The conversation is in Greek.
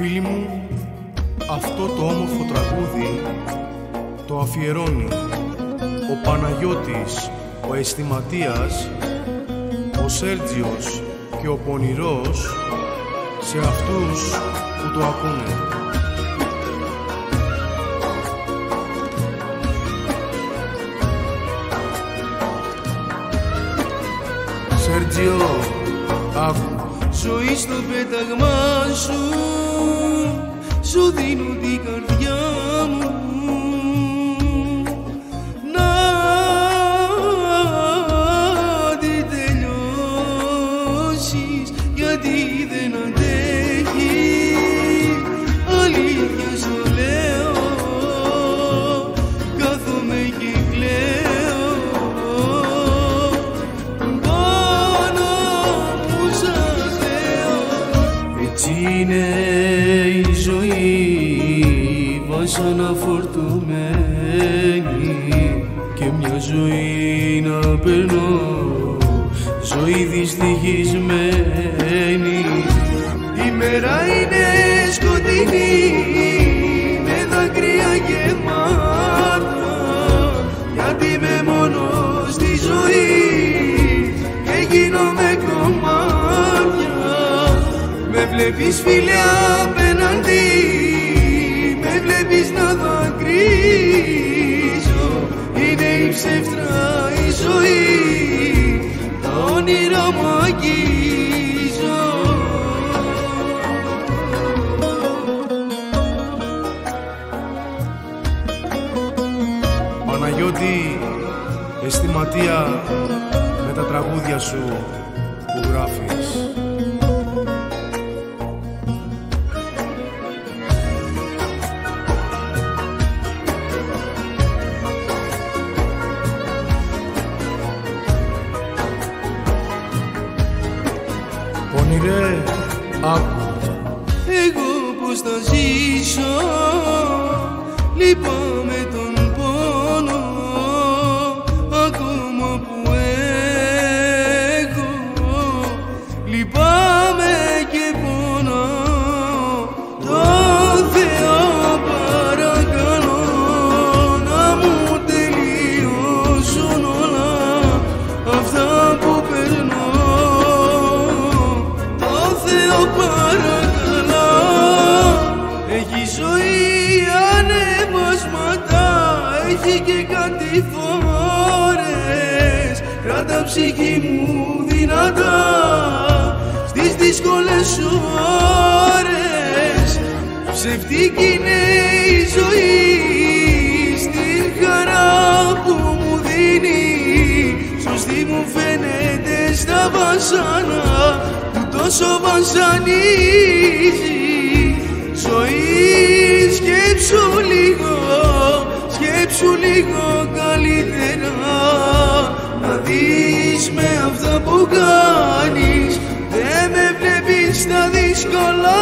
Φίλοι μου, αυτό το όμορφο τραγούδι το αφιερώνει ο Παναγιώτης, ο Αισθηματίας, ο Σέρτζιος και ο Πονηρός σε αυτούς που το ακούνε. Σέρτζιο, άκου. Ζωή στο πέταγμά σου, σου δίνω την καρδιά μου. Να τη τελειώσεις, γιατί δεν αντέχει. Αλήθεια σου λέω, κάθομαι και κλαίω. Έτσι είναι η ζωή, βάσανα φορτωμένη, και μια ζωή να περνώ, ζωή δυστυχισμένη. Η μέρα είναι σκοτεινή, με δάκρυα γεμάτα, γιατί είμαι μόνος στη ζωή και γίνομαι κομμάτια. Με βλέπεις φίλε απέναντι, με βλέπεις να δακρύζω. Είναι η ψεύτρα η ζωή, τα όνειρα μου αγγίζω. Παναγιώτη, Αισθηματία, με τα τραγούδια σου που γράφεις. Πονηρέ, άκου. Εγώ πως θα ζήσω, λυπάμαι τον πόνο, ακόμα που έχω. Λυπάμαι και πονώ, το Θεό παρακαλώ, να μου τελειώσουν όλα αυτά που περνώ. Παρακαλώ, έχει ζωή ανεβάσματα, έχει και κατηφόρες. Κράτα ψυχή μου δυνατά στις δύσκολες σου ώρες. Ψευτική είναι η ζωή, στην χαρά που μου δίνει. Σωστή μου φαίνεται στα βασάνα που τόσο βασανίζει. Ζωή, σκέψου λίγο καλύτερα, να δεις με αυτά που κάνεις, δεν με βλέπεις στα δύσκολα.